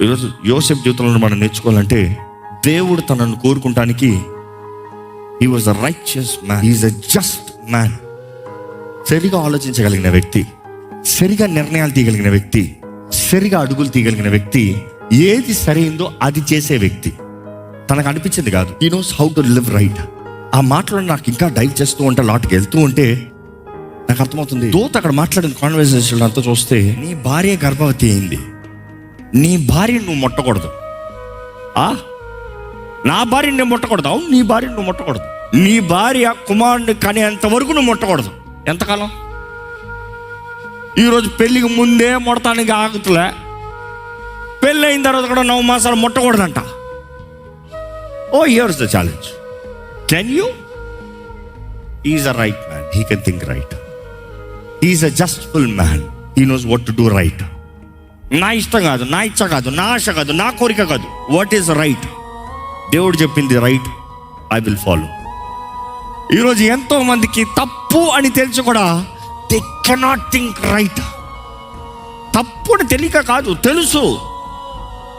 ఈరోజు యోసేపు జీవితంలో మనం నేర్చుకోవాలంటే, దేవుడు తనను కోరుకుంటానికి he was a righteous man, he is a just man. సరిగా ఆలోచించగలిగిన వ్యక్తి, సరిగా నిర్ణయాలు తీయగలిగిన వ్యక్తి, సరిగా అడుగులు తీయగలిగిన వ్యక్తి, ఏది సరైందో అది చేసే వ్యక్తి. తనకు అనిపించింది కాదు, he knows how to live right. ఆ మాటలో నాకు ఇంకా డైవ్ చేస్తూ ఉంటే, లాట్కి వెళ్తూ ఉంటే నాకు అర్థమవుతుంది. దూత అక్కడ మాట్లాడిన కాన్వర్సేషన్ అంతా చూస్తే, నీ భార్య గర్భవతి అయింది, నీ భార్యను నువ్వు ముట్టకూడదు. నా భార్యను నేను ముట్టకూడదు. అవును, నీ భార్యను నువ్వు ముట్టకూడదు. నీ భార్య కుమారుని కనేంత వరకు నువ్వు ముట్టకూడదు. ఎంతకాలం? ఈరోజు పెళ్ళికి ముందే ముడతానికి ఆగుతులే, పెళ్ళి అయిన తర్వాత కూడా 9 మాసాలు ముట్టకూడదంట. Oh, here's the challenge. Can you? Is a right man, he can think right. Is a justful man, he knows what to do right. నా ఇష్టం కాదు, నా ఇచ్చ కాదు, నా ఆశ కాదు, నా కోరిక కాదు. What is right? దేవుడు చెప్పింది రైట్, ఐ విల్ ఫాలో. ఈరోజు ఎంతో మందికి తప్పు అని తెలిసి కూడా దే కెనాట్ థింక్ రైట్. తప్పు అని తెలియక కాదు, తెలుసు,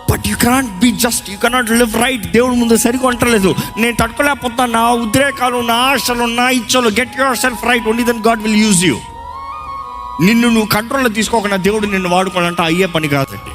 but you cannot be just, you cannot live right. దేవుడు ముందు సరిగా అంటలేదు. నేను తట్టుకోలేకపోతున్నా, నా ఉద్రేకాలు, నా ఆశలు, నా ఇచ్చలు. Get yourself right, only then God will use you. నిన్ను నువ్వు కంట్రోల్లో తీసుకోకుండా దేవుడు నిన్ను వాడుకోవాలంటే అయ్యే పని కాదండి.